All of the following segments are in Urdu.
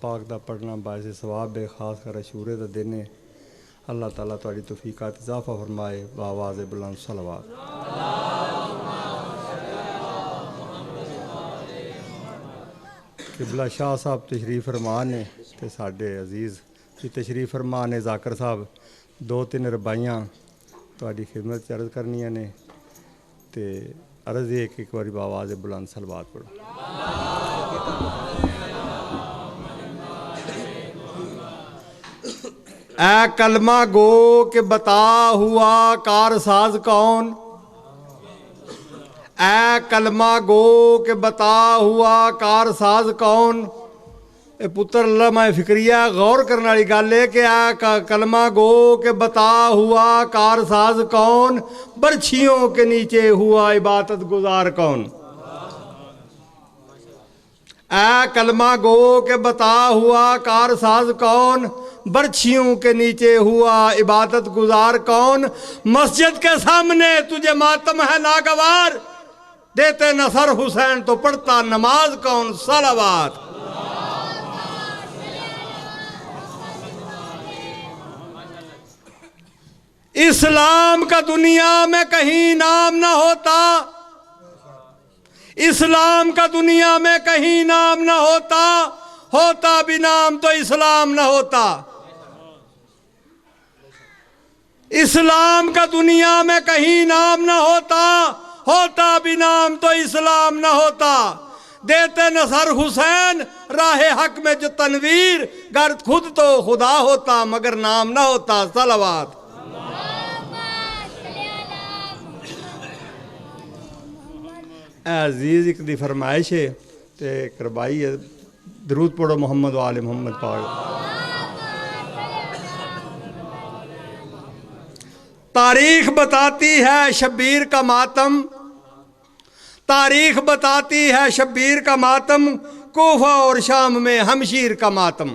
پاک دا پڑھنا باعث ثواب ہے، خاص کر عاشورے دا دن ہے۔ اللہ تعالیٰ تہاڈی توفیقات اضافہ فرمائے بآواز بلند صلوات۔ قبلہ شاہ صاحب تشریف فرما نے تے ساڈے عزیز بھی تشریف فرما نے ذاکر صاحب، 2-3 ربائیاں تہاڈی خدمت عرض کرنیاں نے تے عرض ہے کہ ایک باری بآواز بلند صلوات پڑھو۔ اے کلمہ گو کہ بتا ہوا کار ساز کون، اے کلمہ گو کہ بتا ہوا کار ساز کون۔ اے پتر علامہ فکریہ غور کرنے والی گل ہے کہ اے کلمہ گو کہ بتا ہوا کار ساز کون، برچھیوں کے نیچے ہوا عبادت گزار کون۔ اے کلمہ گو کہ بتا ہوا کار ساز کون، برچھیوں کے نیچے ہوا عبادت گزار کون۔ مسجد کے سامنے تجھے ماتم ہے ناگوار، دیتے نصر حسین تو پڑھتا نماز کون۔ صلوات۔ اسلام کا دنیا میں کہیں نام نہ ہوتا، اسلام کا دنیا میں کہیں نام نہ ہوتا، ہوتا بھی نام تو اسلام نہ ہوتا۔ اسلام کا دنیا میں کہیں نام نہ ہوتا، ہوتا بھی نام تو اسلام نہ ہوتا۔ دیتے نصر حسین راہ حق میں جو تنویر، گر خود تو خدا ہوتا مگر نام نہ ہوتا۔ صلوات۔ اے عزیز ایک دی فرمائش ہے تے کربائی ہے، درود پڑھو محمد و آل محمد پاک۔ تاریخ بتاتی ہے شبیر کا ماتم، تاریخ بتاتی ہے شبیر کا ماتم، کوفہ اور شام میں ہمشیر کا ماتم۔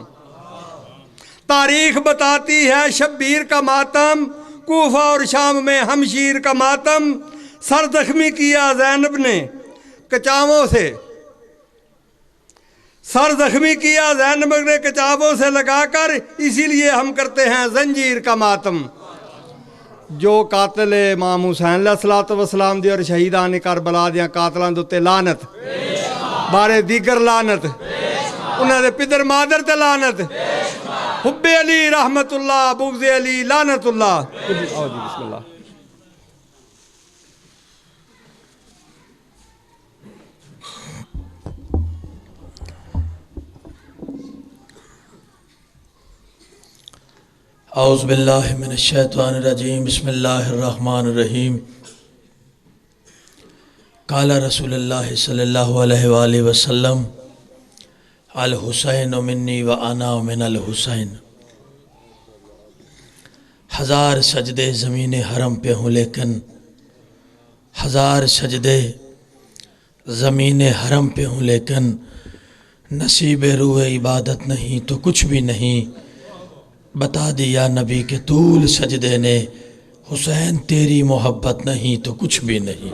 تاریخ بتاتی ہے شبیر کا ماتم، کوفہ اور شام میں ہمشیر کا ماتم۔ سر زخمی کیا زینب نے کچاووں سے، سر زخمی کیا زینب نے کچاووں سے لگا کر، اسی لیے ہم کرتے ہیں زنجیر کا ماتم۔ جو قاتل امام حسین علیہ السلام دی اور شہیدان کربلا دیاں قاتلان دے تے لعنت، بارے دیگر لعنت، انہاں دے پدر مادر تے لعنت، حب علی رحمت اللہ، بغض علی لعنت اللہ۔ بسم اللہ۔ اعوذ باللہ من الشیطان الرجیم، بسم اللہ الرحمن الرحیم۔ قال رسول اللہ صلی اللہ علیہ وآلہ وسلم، الحسین منی و انا من الحسین۔ ہزار سجدے زمین حرم پہ ہوں لیکن، ہزار سجدے زمین حرم پہ ہوں لیکن، نصیب روح عبادت نہیں تو کچھ بھی نہیں۔ بتا دیا نبی کے طول سجدے نے، حسین تیری محبت نہیں تو کچھ بھی نہیں۔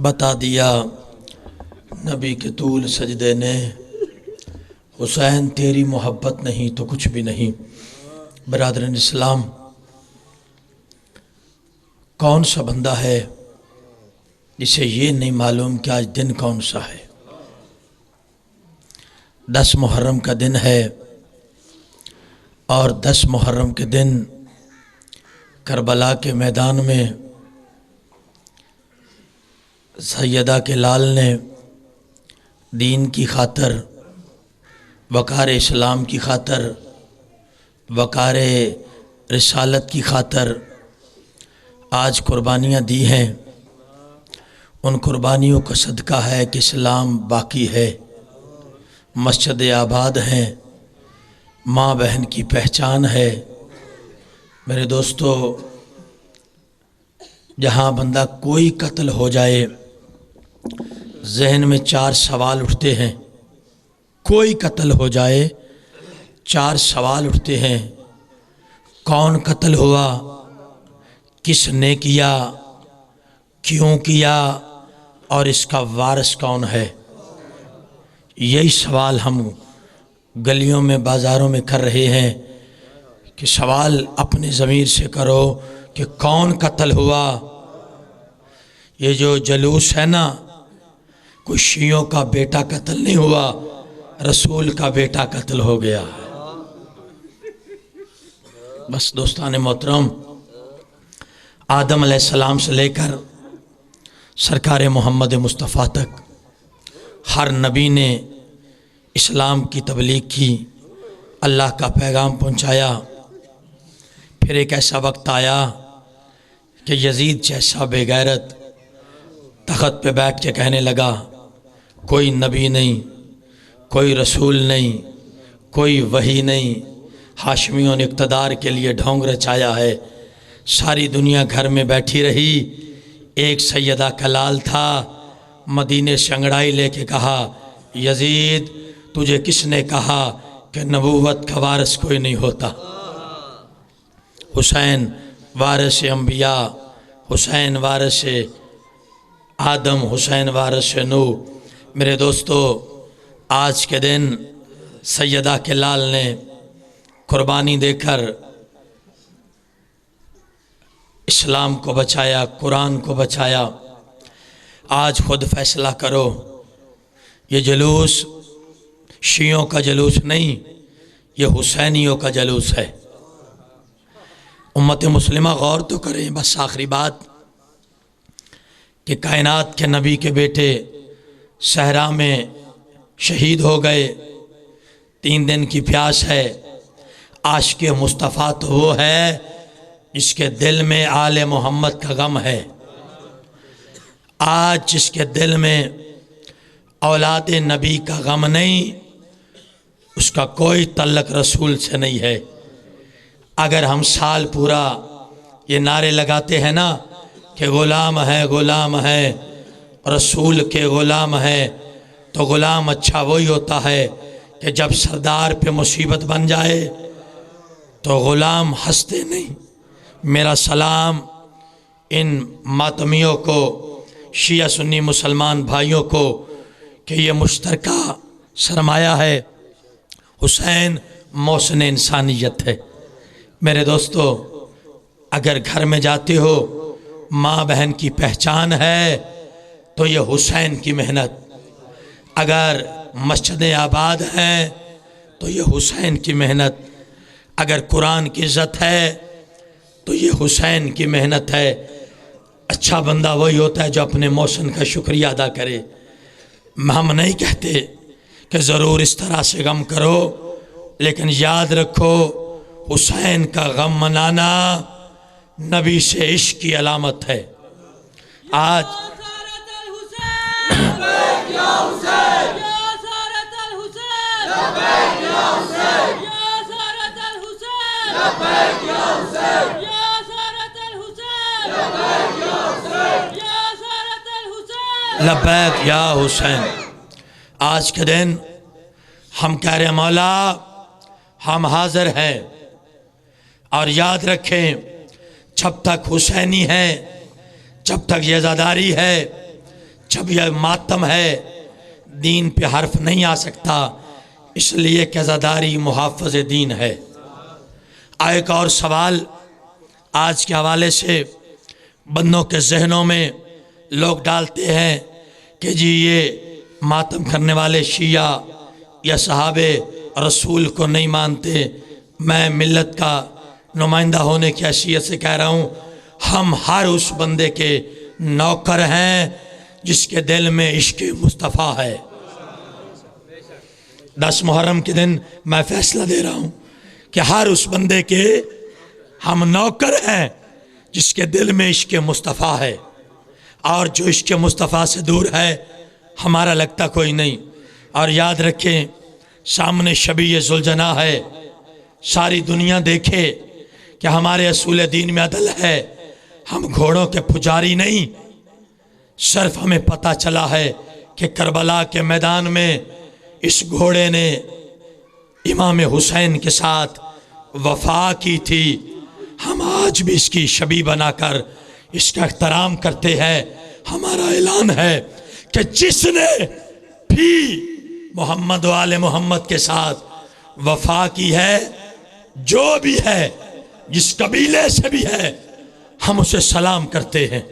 بتا دیا نبی کے طول سجدے نے، حسین تیری محبت نہیں تو کچھ بھی نہیں۔ برادران اسلام، کون سا بندہ ہے جسے یہ نہیں معلوم کہ آج دن کون سا ہے؟ 10 محرم کا دن ہے، اور 10 محرم کے دن کربلا کے میدان میں سیدہ کے لال نے دین کی خاطر، وقار اسلام کی خاطر، وقار رسالت کی خاطر آج قربانیاں دی ہیں۔ ان قربانیوں کا صدقہ ہے کہ اسلام باقی ہے، مسجد آباد ہیں، ماں بہن کی پہچان ہے۔ میرے دوستو، جہاں بندہ کوئی قتل ہو جائے ذہن میں 4 سوال اٹھتے ہیں، کوئی قتل ہو جائے 4 سوال اٹھتے ہیں۔ کون قتل ہوا، کس نے کیا، کیوں کیا، اور اس کا وارث کون ہے۔ یہی سوال ہم گلیوں میں بازاروں میں کر رہے ہیں کہ سوال اپنے ضمیر سے کرو کہ کون قتل ہوا؟ یہ جو جلوس ہے نا، کوئی شیعوں کا بیٹا قتل نہیں ہوا، رسول کا بیٹا قتل ہو گیا ہے۔ بس دوستان محترم، آدم علیہ السلام سے لے کر سرکار محمد مصطفیٰ تک ہر نبی نے اسلام کی تبلیغ کی، اللہ کا پیغام پہنچایا۔ پھر ایک ایسا وقت آیا کہ یزید جیسا بے غیرت تخت پہ بیٹھ کے کہنے لگا کوئی نبی نہیں، کوئی رسول نہیں، کوئی وحی نہیں، ہاشمیوں نے اقتدار کے لیے ڈھونگ رچایا ہے۔ ساری دنیا گھر میں بیٹھی رہی، ایک سیدہ کا لال تھا، مدینے سے انگڑائی لے کے کہا یزید تجھے کس نے کہا کہ نبوت کا وارث کوئی نہیں ہوتا؟ حسین وارث انبیاء، حسین وارث آدم، حسین وارث نوح۔ میرے دوستو، آج کے دن سیدہ کے لال نے قربانی دے کر اسلام کو بچایا، قرآن کو بچایا۔ آج خود فیصلہ کرو، یہ جلوس شیعوں کا جلوس نہیں، یہ حسینیوں کا جلوس ہے۔ امت مسلمہ غور تو کریں۔ بس آخری بات کہ کائنات کے نبی کے بیٹے صحرا میں شہید ہو گئے، 3 دن کی پیاس ہے۔ عاشق مصطفیٰ تو وہ ہے جس کے دل میں آل محمد کا غم ہے۔ آج جس کے دل میں اولاد نبی کا غم نہیں، اس کا کوئی تعلق رسول سے نہیں ہے۔ اگر ہم سال پورا یہ نعرے لگاتے ہیں نا کہ غلام ہے، غلام ہے، رسول کے غلام ہے، تو غلام اچھا وہی ہوتا ہے کہ جب سردار پہ مصیبت بن جائے تو غلام ہنستے نہیں۔ میرا سلام ان ماتمیوں کو، شیعہ سنی مسلمان بھائیوں کو، کہ یہ مشترکہ سرمایہ ہے، حسین محسن انسانیت ہے۔ میرے دوستو، اگر گھر میں جاتے ہو ماں بہن کی پہچان ہے تو یہ حسین کی محنت، اگر مسجدیں آباد ہیں تو یہ حسین کی محنت، اگر قرآن کی عزت ہے تو یہ حسین کی محنت ہے۔ اچھا بندہ وہی ہوتا ہے جو اپنے محسن کا شکریہ ادا کرے۔ ہم نہیں کہتے کہ ضرور اس طرح سے غم کرو، لیکن یاد رکھو حسین کا غم منانا نبی سے عشق کی علامت ہے۔ آج لبیک یا حسین، آج کے دن ہم کہہ رہے ہیں مولا ہم حاضر ہیں، اور یاد رکھیں جب تک حسینی ہے، جب تک یہ عزاداری ہے، جب یہ ماتم ہے، دین پہ حرف نہیں آ سکتا، اس لیے کہ عزاداری محافظ دین ہے۔ ایک اور سوال آج کے حوالے سے بندوں کے ذہنوں میں لوگ ڈالتے ہیں کہ جی یہ ماتم کرنے والے شیعہ یا صحابہ رسول کو نہیں مانتے۔ میں ملت کا نمائندہ ہونے کی حیثیت سے کہہ رہا ہوں، ہم ہر اس بندے کے نوکر ہیں جس کے دل میں عشق مصطفیٰ ہے۔ 10 محرم کے دن میں فیصلہ دے رہا ہوں کہ ہر اس بندے کے ہم نوکر ہیں جس کے دل میں عشق مصطفیٰ ہے، اور جو عشق مصطفیٰ سے دور ہے ہمارا لگتا کوئی نہیں۔ اور یاد رکھیں سامنے شبیہ ذوالجناح ہے، ساری دنیا دیکھے کہ ہمارے اصول دین میں عدل ہے، ہم گھوڑوں کے پجاری نہیں، صرف ہمیں پتہ چلا ہے کہ کربلا کے میدان میں اس گھوڑے نے امام حسین کے ساتھ وفا کی تھی۔ ہم آج بھی اس کی شبیہ بنا کر اس کا احترام کرتے ہیں۔ ہمارا اعلان ہے کہ جس نے بھی محمد و آل محمد کے ساتھ وفا کی ہے، جو بھی ہے، جس قبیلے سے بھی ہے، ہم اسے سلام کرتے ہیں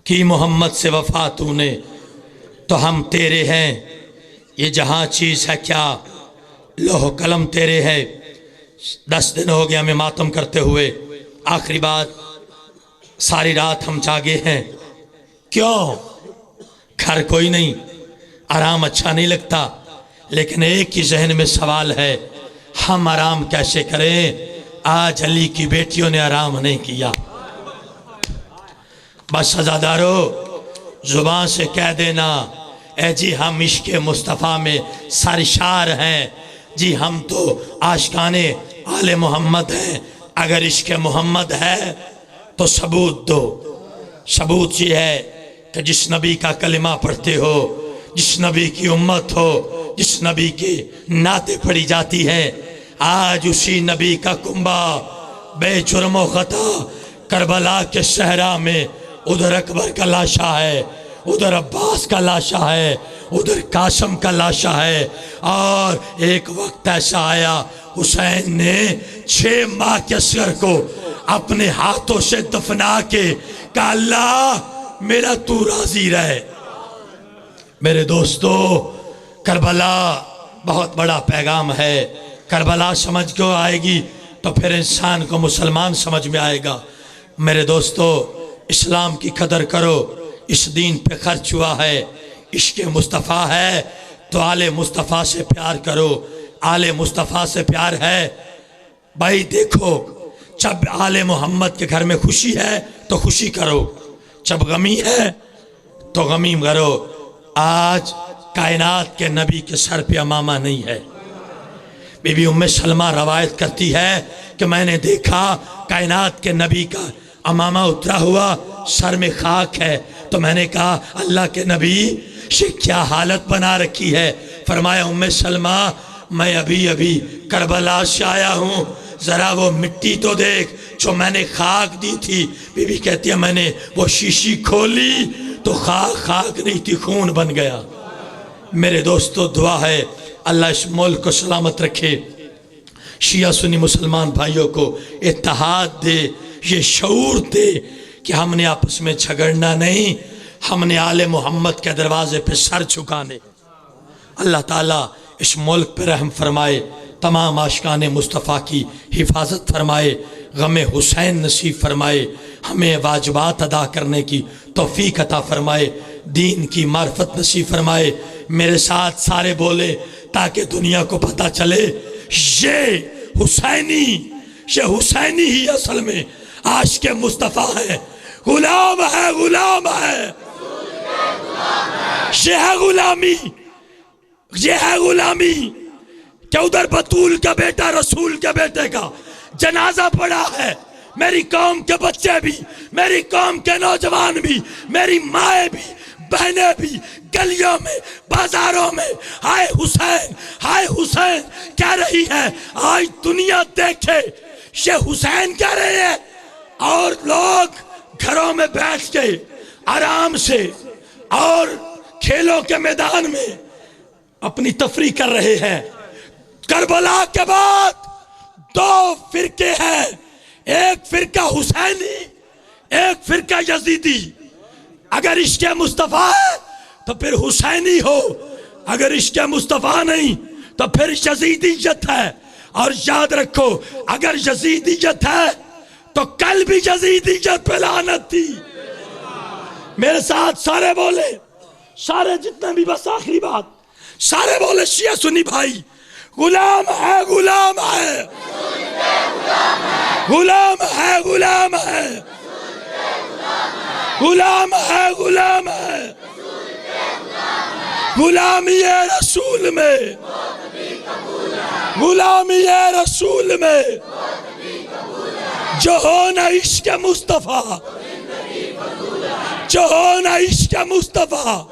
کہ محمد سے وفا تو نے تو ہم تیرے ہیں، یہ جہاں چیز ہے کیا لوح و قلم تیرے ہے۔ 10 دن ہو گیا ہمیں ماتم کرتے ہوئے، آخری بات ساری رات ہم جاگے ہیں، کیوں؟ گھر کوئی نہیں، آرام اچھا نہیں لگتا، لیکن ایک ہی ذہن میں سوال ہے، ہم آرام کیسے کریں؟ آج علی کی بیٹیوں نے آرام نہیں کیا۔ بس عزادارو، زبان سے کہہ دینا، اے جی ہم عشق مصطفیٰ میں سرشار ہیں، جی ہم تو عاشقان آل محمد ہیں۔ اگر عشق محمد ہے تو ثبوت دو۔ ثبوت یہ ہے کہ جس نبی کا کلمہ پڑھتے ہو، جس نبی کی امت ہو، جس نبی کی نعتیں پڑھی جاتی ہیں، آج اسی نبی کا کنبہ بے جرم و خطا کربلا کے صحرا میں، ادھر اکبر کا لاشا ہے، ادھر عباس کا لاشا ہے، ادھر قاسم کا لاشا ہے، اور ایک وقت ایسا آیا حسین نے 6 ماہ کے اصغر کو اپنے ہاتھوں سے دفنا کے کہا اللہ میرا تو راضی رہے۔ میرے دوستو، کربلا بہت بڑا پیغام ہے۔ کربلا سمجھ کو آئے گی تو پھر انسان کو مسلمان سمجھ میں آئے گا۔ میرے دوستو، اسلام کی قدر کرو، اس دین پہ خرچ ہوا ہے، عشق مصطفیٰ ہے تو آل مصطفیٰ سے پیار کرو۔ آل مصطفیٰ سے پیار ہے، بھائی دیکھو، جب آل محمد کے گھر میں خوشی ہے تو خوشی کرو، جب غمی ہے تو غمی کرو۔ آج کائنات کے نبی کے سر پہ امامہ نہیں ہے۔ بی بی ام سلمہ روایت کرتی ہے کہ میں نے دیکھا کائنات کے نبی کا امامہ اترا ہوا، سر میں خاک ہے، تو میں نے کہا اللہ کے نبی یہ کیا حالت بنا رکھی ہے؟ فرمایا ام سلمہ میں ابھی کربلا سے آیا ہوں، ذرا وہ مٹی تو دیکھ جو میں نے خاک دی تھی۔ بی بی کہتی ہے میں نے وہ شیشی کھولی تو خاک نہیں تھی، خون بن گیا۔ میرے دوستو، دعا ہے اللہ اس ملک کو سلامت رکھے، شیعہ سنی مسلمان بھائیوں کو اتحاد دے، یہ شعور دے کہ ہم نے آپس میں جھگڑنا نہیں، ہم نے آل محمد کے دروازے پہ سر جھکانے۔ اللہ تعالیٰ اس ملک پہ رحم فرمائے، تمام عاشقان مصطفیٰ کی حفاظت فرمائے، غم حسین نصیب فرمائے، ہمیں واجبات ادا کرنے کی توفیق عطا فرمائے، دین کی معرفت نصیب فرمائے۔ میرے ساتھ سارے بولے تاکہ دنیا کو پتہ چلے یہ حسینی ہی اصل میں عاشق مصطفیٰ ہے، غلام ہے، غلام ہے، یہ ہے غلامی، یہ ہے غلامی کہ ادھر بطول کا بیٹا رسول کے بیٹے کا جنازہ پڑا ہے، میری قوم کے بچے بھی، میری قوم کے نوجوان بھی، میری مائیں بھی، بہنیں بھی گلیوں میں بازاروں میں ہائے حسین کہہ رہی ہے۔ آج دنیا دیکھے یہ حسین کہہ رہے ہیں، اور لوگ گھروں میں بیٹھ کے آرام سے اور کھیلوں کے میدان میں اپنی تفریح کر رہے ہیں۔ کربلا کے بعد 2 فرقے ہیں، ایک فرقہ حسینی، ایک فرقہ یزیدی۔ اگر عشق مصطفیٰ ہے تو پھر حسینی ہو، اگر عشق مصطفیٰ نہیں تو پھر یزیدیت ہے۔ اور یاد رکھو اگر یزیدیت ہے تو کل بھی یزیدیت پہ لعنت تھی۔ میرے ساتھ سارے بولے، سارے جتنے بھی، بس آخری بات، سارے بولے شیعہ سنی بھائی، غلام ہے، غلام ہے، غلام ہے، غلام ہے، غلام ہے، غلام ہے، غلامی رسول میں، غلامی رسول میں جو ہونا عشق مصطفیٰ، جو ہونا عشق مصطفیٰ،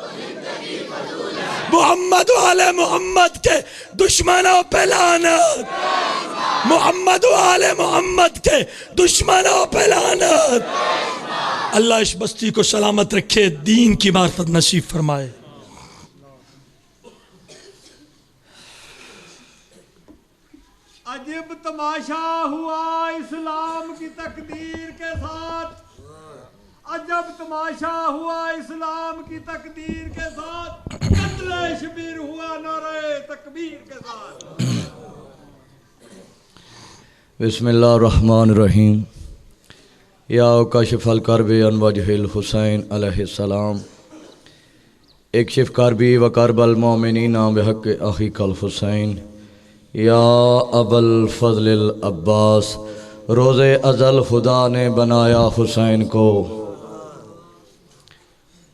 محمد و آل محمد کے دشمنوں پہ لعنت، محمد و آل محمد کے دشمنوں پہ لعنت۔ اللہ اس بستی کو سلامت رکھے، دین کی معرفت نصیب فرمائے۔ عجب تماشا ہوا اسلام کی تقدیر کے ساتھ، عجب تماشا ہوا اسلام کی تقدیر کے ساتھ، قتل شبیر ہوا نعرہ تکبیر کے ساتھ۔ بسم اللہ الرحمن الرحیم۔ یا کاشف الکرب عن وجہ الحسین علیہ السلام، اکشف کربی و کرب المومنین بحق اخیک الحسین۔ یا ابا الفضل العباس، روز ازل خدا نے بنایا حسین کو،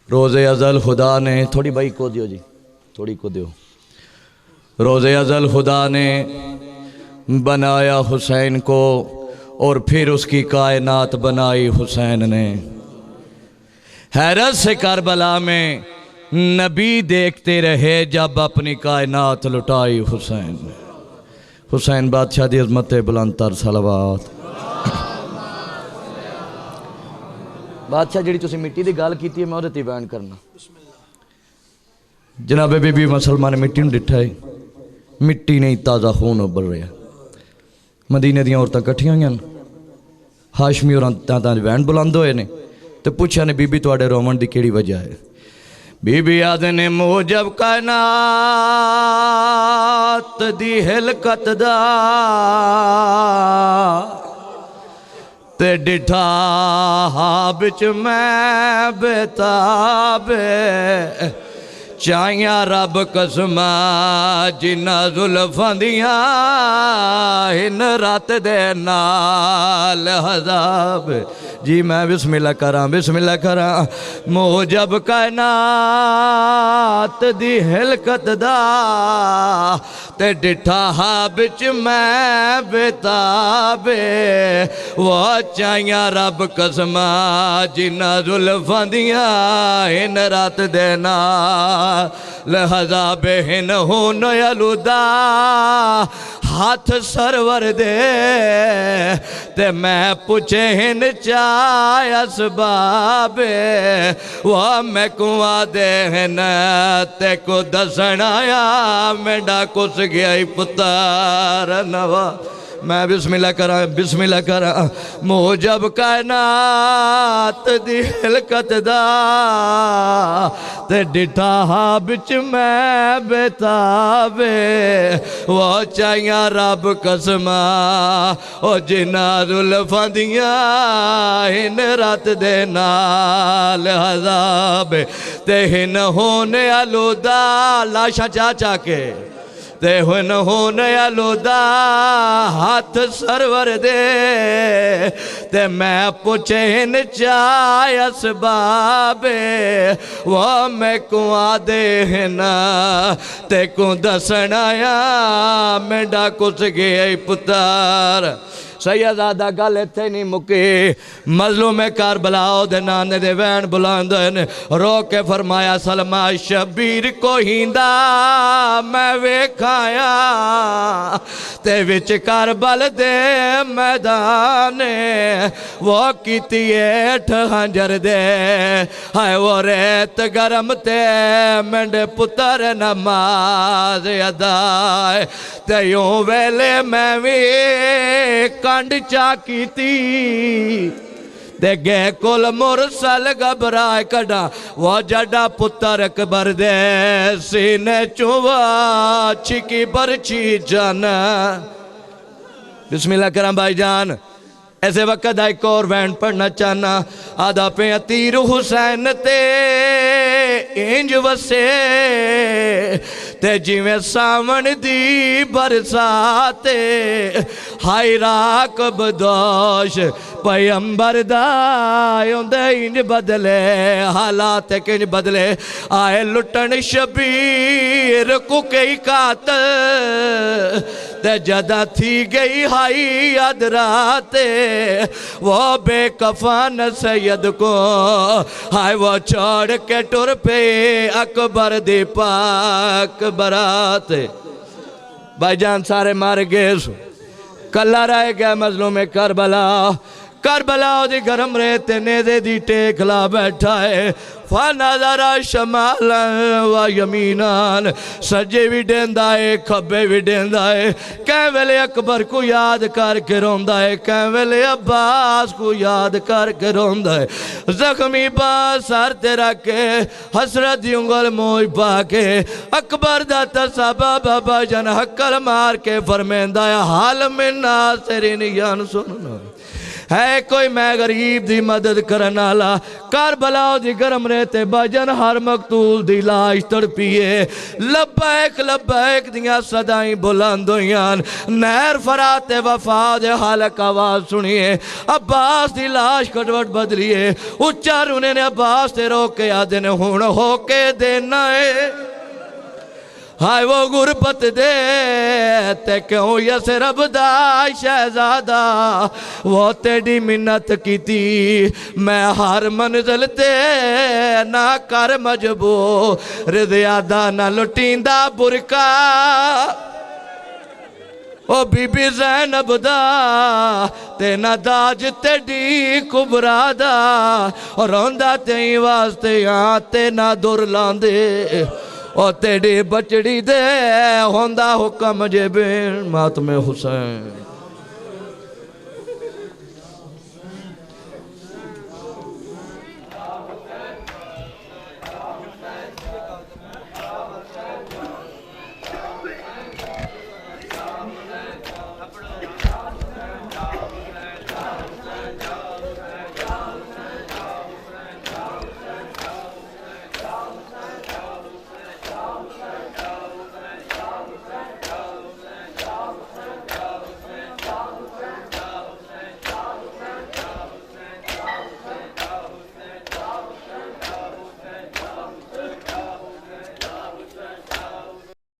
روز ازل خدا نے، تھوڑی بھائی کو دیو جی، تھوڑی کو دیو، روز ازل خدا نے بنایا حسین کو، اور پھر اس کی کائنات بنائی حسین نے۔ حیرت سے کربلا میں نبی دیکھتے رہے جب اپنی کائنات لٹائی حسین نے۔ حسین بادشاہ دی عظمت بلند تر صلوات۔ بادشاہ جڑی تسی مٹی دی گال کیتی ہے میں وہ بیان کرنا۔ جناب بی بی مسلمان نے مٹی ڈٹھا ہے، مٹی نہیں تازہ خون ابل رہا۔ مدینے دیاں عورتاں کٹھیاں ہوئیں، ہاشمی عورتاں تاں وین بلند ہوئے نے، تو پوچھا نے بی بی تواڈے رومن دی کیڑی وجہ ہے؟ بی بی آدھنے موجب کائنات دی ہلکت دا تے ڈٹھا بچ میں بیتاب چاہیاں رب قسمہ جنہ زلفاں دیاں ہن رات دے نال حذاب۔ جی میں بسم اللہ کراں، بسم اللہ کراں۔ موجب کائنات دی ہلکت دا تے ڈٹھا بچ میں بیتاب وہ چاہیاں رب قسمہ جنہ زلفاں دیاں ہن رات دے نال حذاب ہن ہون یلودا ہاتھ سرور دے تے میں پوچھے ہن چاہ اسباب وہ میں کنواں دے ہن تے کو دسن آیا میں ڈاکس گیا پتر نوا۔ میں بسم اللہ کراں، بسم اللہ کراں۔ موجب کائنات دی ہلکت دا تے ڈٹھا بچ میں بیتاب وہ چاہیاں رب قسمہ او جنہ زلفاں دیاں ہن رات دے نال حذاب تے ہن ہونے آلودہ لاشاں چاچا کے تے ہن ہونے آلودہ ہاتھ سرور دے تے میں پوچھے ہن چاہ اسباب وہ میں کنواں دے ہن تے کو دسن آیا میں ڈاکس گئے پتر۔ سیدادہ گل اتھے نہیں مکی، مظلوم کربلا دے نانے دے وین بلاندن رو کے فرمایا سلمہ شبیر کو ہیندہ میں ویکھایا تے وچ کربل دے میدان وہ کیتی ایٹھ ہنجر دے ہائے وہ ریت گرم تے منڈ پتر نماز ادائے تے یوں ویلے میں وی کانڈ چاکی تی دے گے کل مرسل گھبرائے کڑا وہ جڑا پتر اکبر دے سینے چوہ چھکی برچی جانا۔ بسم اللہ کرام بھائی جان۔ ایسے وقت ایک اور وین پڑھنا چاہنا۔ آدھا پہ تیر حسین تے انج وسے تے جیویں سامن دی برساتے ہائی راک بدوش پیمبر دائیوں دے انج بدلے حالات کنج بدلے آئے لٹن شبیر کو کئی قاتل تے جدہ تھی گئی ہائی ادراتے وہ بے کفان سید کو ہائے وہ چھوڑ کے ٹر پہ اکبر دی پاک برات۔ بھائی جان سارے مار گئے سو کلہ رہ گئے مظلوم کربلا۔ کربلا دی گرم ریت نیزے دی ٹیک لا بیٹھا ہے فنظر شمالا و یمینان سجے بھی ڈیندا ہے کھبے بھی ڈیندا ہے کہیں ویلے اکبر کو یاد کر کے روندا ہے کہیں ویلے عباس کو یاد کر کے روندا ہے زخمی باس سر تے رکھ کے حسرت دی انگل موئی پا کے اکبر دا تصابہ بابا جن حکل مار کے فرمیندہ ہے حال من ناصرین ینصرنا ہے کوئی میں غریب دی مدد کرنا لا کربلا دی گرم رہتے بجن ہر مقتول دی لاش تڑپیے لبیک لبیک دیاں صدائیں بلند ہویاں نہر فرات وفا دے حالک آواز سنیے عباس دی لاش کٹوٹ بدلیے اچھا رونے نے عباس تے روکے آدھے ہون ہو کے دینا ہے ہائے وہ غربت دے تے کیوں یس رب دا شہزادہ وہ تیڑی منت کی تھی میں ہر منزل تے نہ کر مجبور زیادہ نہ لٹیندہ برکا او بی بی زینب دا تے نہ داج تیڑی کبرا دا روندہ تیئی واسطے یہاں تے نہ دور لاندے او تیڑی بچڑی دے ہوندہ حکم جے بین ماتم حسین